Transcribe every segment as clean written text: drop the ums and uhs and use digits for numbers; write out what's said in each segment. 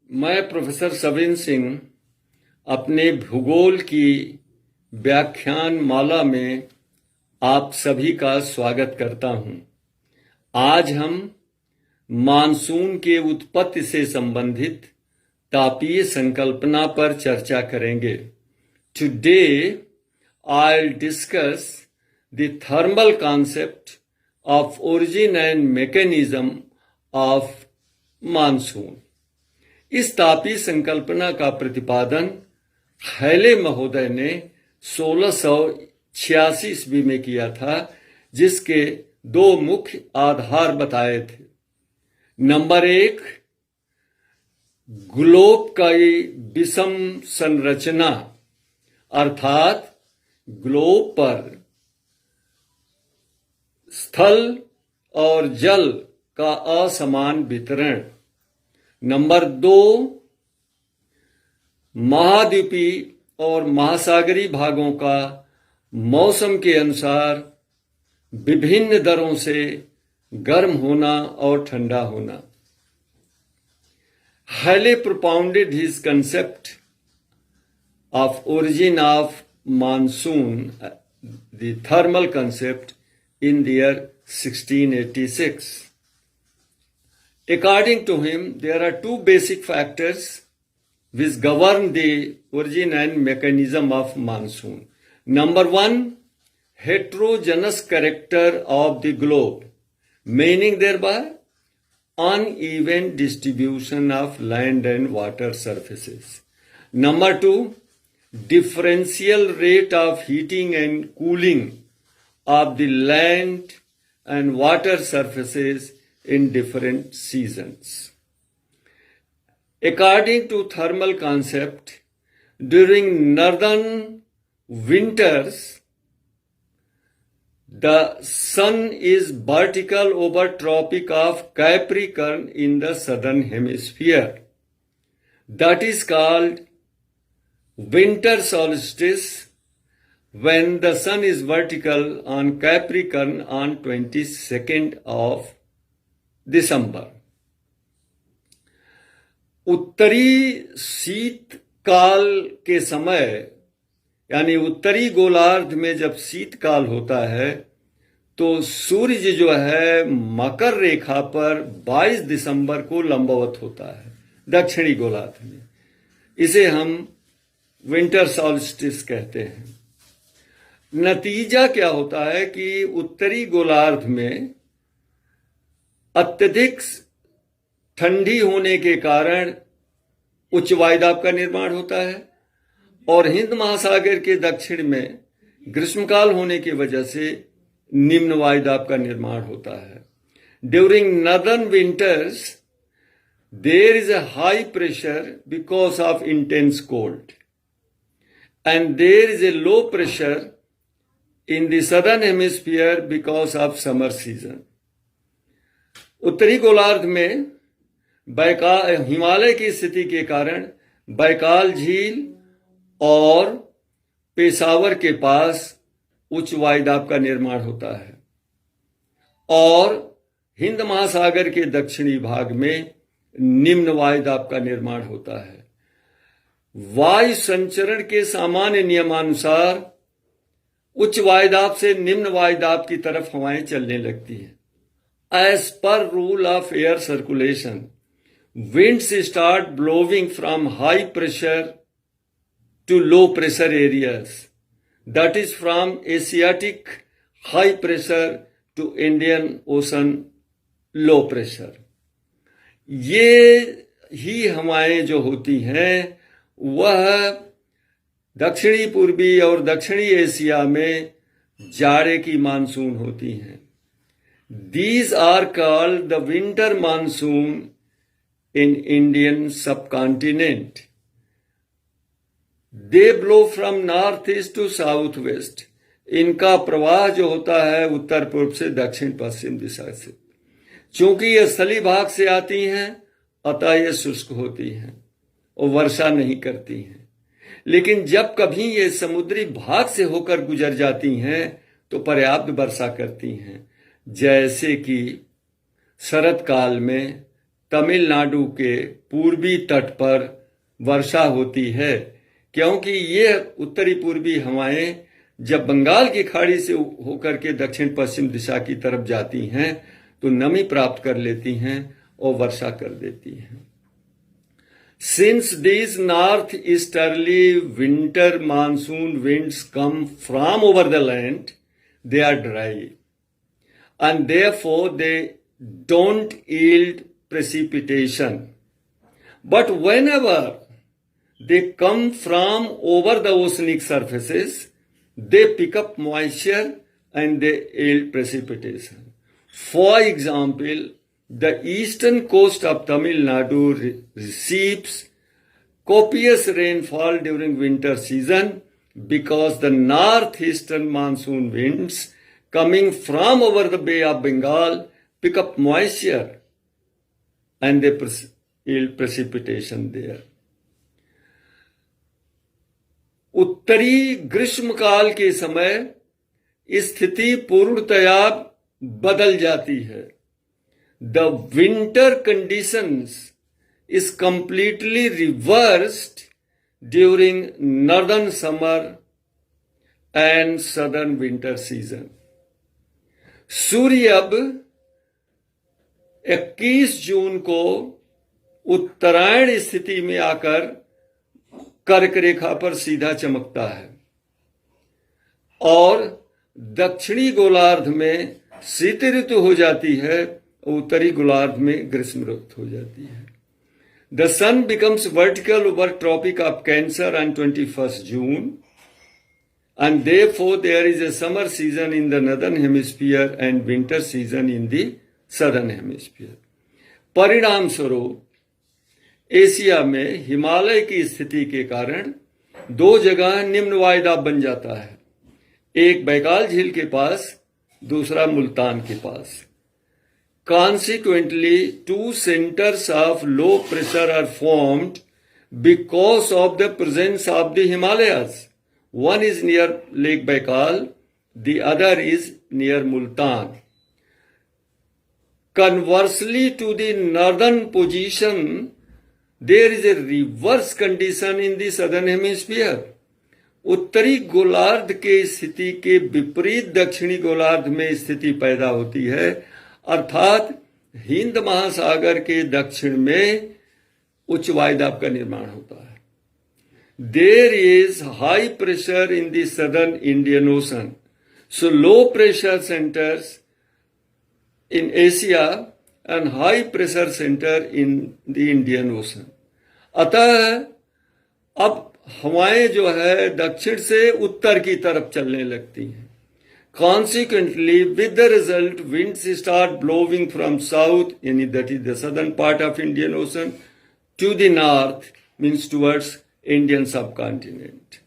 मैं प्रोफेसर सविन सिंह अपने भूगोल की व्याख्यान माला में आप सभी का स्वागत करता हूं। आज हम मानसून के उत्पत्ति से संबंधित तापीय संकल्पना पर चर्चा करेंगे। Today I'll discuss the thermal concept of origin and mechanism of monsoon. इस तापीय संकल्पना का प्रतिपादन हैले महोदय ने 1686 ईस्वी में किया था, जिसके दो मुख्य आधार बताए थे। नंबर 1, ग्लोब की विषम संरचना, अर्थात ग्लोब पर स्थल और जल का असमान वितरण। नंबर 2, महाद्वीपीय और महासागरीय भागों का मौसम के अनुसार विभिन्न दरों से गर्म होना और ठंडा होना। Halley propounded his concept of origin of monsoon, the thermal concept, in the year 1686. According to him, there are two basic factors which govern the origin and mechanism of monsoon. Number 1, heterogeneous character of the globe, meaning thereby uneven distribution of land and water surfaces. Number 2, differential rate of heating and cooling of the land and water surfaces in different seasons. According to thermal concept, during northern winters, the sun is vertical over Tropic of Capricorn in the southern hemisphere. That is called winter solstice, when the sun is vertical on Capricorn on 22nd of December. उत्तरी शीतकाल के समय, यानी उत्तरी गोलार्ध में जब शीतकाल होता है, तो सूर्य जो है मकर रेखा पर 22 दिसंबर को लंबवत होता है दक्षिणी गोलार्ध में। इसे हम विंटर सॉल्स्टिस कहते हैं। नतीजा क्या होता है कि उत्तरी गोलार्ध में अत्यधिक ठंडी होने के कारण उच्च वायुदाब का निर्माण होता है, और हिंद महासागर के दक्षिण में ग्रीष्मकाल होने की वजह से निम्न वायुदाब का निर्माण होता है। During northern winters there is a high pressure because of intense cold, and there is a low pressure in the southern hemisphere because of summer season. उत्तरी गोलार्ध में हिमालय की स्थिति के कारण बैकाल झील और पेशावर के पास उच्च वायुदाब का निर्माण होता है, और हिंद महासागर के दक्षिणी भाग में निम्न वायुदाब का निर्माण होता है। वायु संचरण के सामान्य नियमानुसार उच्च वायुदाब से निम्न वायुदाब की तरफ हवाएं चलने लगती हैं। As per rule of air circulation, winds start blowing from high pressure to low pressure areas, that is from Asiatic high pressure to Indian Ocean low pressure. ये ही हवाएं जो होती हैं वह दक्षिणी पूर्वी और दक्षिणी एशिया में जाड़े की मानसून होती हैं। These are called the winter monsoon in Indian subcontinent. They blow from northeast to southwest. इनका प्रवाह जो होता है उत्तर पूर्व से दक्षिण पश्चिम दिशा से। चूंकि ये स्थलीय भाग से आती हैं, अतः ये शुष्क होती हैं और वर्षा नहीं करती हैं। लेकिन जब कभी ये समुद्री भाग से होकर गुजर जाती हैं तो पर्याप्त वर्षा करती हैं, जैसे कि शरद काल में तमिलनाडु के पूर्वी तट पर वर्षा होती है, क्योंकि ये उत्तरी पूर्वी हवाएं जब बंगाल की खाड़ी से होकर के दक्षिण पश्चिम दिशा की तरफ जाती हैं तो नमी प्राप्त कर लेती हैं और वर्षा कर देती हैं। Since these northeasterly winter monsoon winds come from over the land, they are dry and therefore they don't yield precipitation. But whenever they come from over the oceanic surfaces, they pick up moisture and they yield precipitation. For example, the eastern coast of Tamil Nadu receives copious rainfall during winter season because the northeastern monsoon winds coming from over the Bay of Bengal pick up moisture and they yield precipitation there. उत्तरी ग्रीष्मकाल के समय स्थिति पूर्णतया बदल जाती है। The winter conditions is completely reversed during northern summer and southern winter season. सूर्य अब 21 जून को उत्तरायण स्थिति में आकर कर्क रेखा पर सीधा चमकता है और दक्षिणी गोलार्ध में शीत ऋतु हो जाती है, उत्तरी गोलार्ध में ग्रीष्म ऋतु हो जाती है। The sun becomes vertical over Tropic of Cancer on 21st June and therefore there is a summer season in the northern hemisphere and winter season in the southern hemisphere. परिणाम स्वरूप एशिया में हिमालय की स्थिति के कारण दो जगह निम्न वायुदाब बन जाता है, एक बैकाल झील के पास, दूसरा मुल्तान के पास। Consequently, two centers of low pressure are formed because of the presence of the Himalayas. One is near Lake Baikal, the other is near Multan. Conversely to the northern position, there is a reverse condition in the southern hemisphere. उत्तरी गोलार्ध के स्थिति के विपरीत दक्षिणी गोलार्ध में स्थिति पैदा होती है, अर्थात हिंद महासागर के दक्षिण में उच्च वायुदाब का निर्माण होता है। There is high pressure in the southern Indian Ocean, so low pressure centers in Asia and high pressure center in the Indian Ocean. अतः अब हवाएं जो है दक्षिण से उत्तर की तरफ चलने लगती हैं। Consequently, with the result, winds start blowing from south, that is the southern part of Indian Ocean, to the north, means towards Indian subcontinent.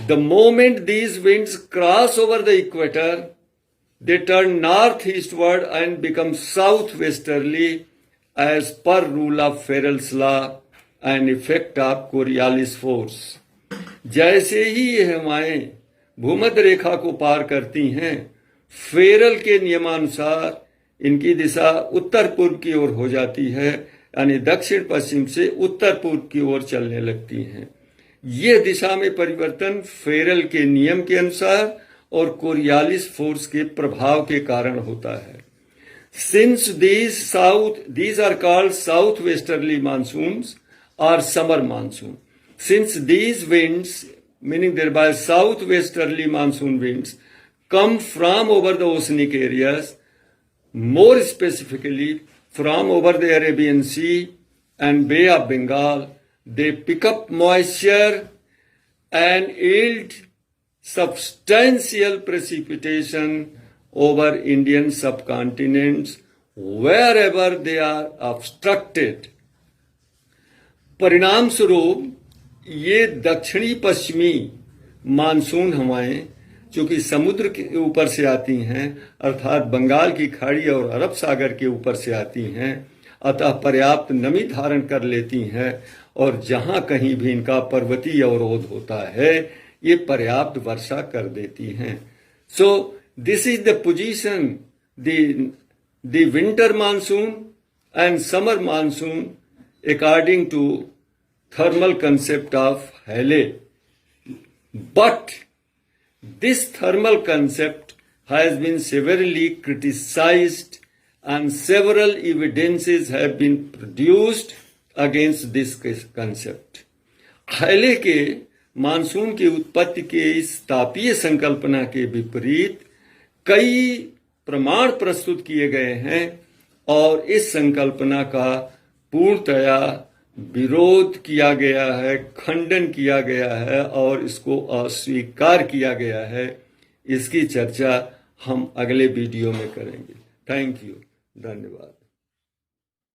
The moment these winds cross over the equator, they turn northeastward and become southwesterly as per rule of Ferrel's law and effect of Coriolis force. जैसे ही ये हवाएं भूमध्य रेखा को पार करती हैं, Feral के नियमानुसार इनकी दिशा उत्तर पूर्व की ओर हो जाती है, यानी दक्षिण पश्चिम से उत्तर पूर्व की ओर चलने लगती हैं। ये दिशा में परिवर्तन फेरल के नियम के अनुसार और कोरियालिस फोर्स के प्रभाव के कारण होता है। Since these are called southwesterly monsoons or summer monsoon. Since these winds, meaning thereby southwesterly monsoon winds, come from over the oceanic areas, more specifically from over the Arabian Sea and Bay of Bengal, they pick up moisture and yield substantial precipitation over Indian subcontinents wherever they are obstructed. परिणाम स्वरूप ये दक्षिणी पश्चिमी monsoon हवाएं चूंकि समुद्र के ऊपर से आती हैं, अर्थात बंगाल की खाड़ी और अरब सागर के ऊपर से आती हैं, अतः पर्याप्त नमी धारण कर लेती हैं और जहां कहीं भी इनका पर्वतीय अवरोध होता है ये पर्याप्त वर्षा कर देती हैं। So this is the position, the winter monsoon and summer monsoon according to thermal concept of Halley. But this thermal concept has been severely criticized and several evidences have been produced against this concept. हाले के monsoon की उत्पत्ति के इस तापीय संकल्पना के विपरीत कई प्रमाण प्रस्तुत किए गए हैं और इस संकल्पना का पूर्णतया विरोध किया गया है, खंडन किया गया है और इसको अस्वीकार किया गया है। इसकी चर्चा हम अगले वीडियो में करेंगे। थैंक यू, धन्यवाद।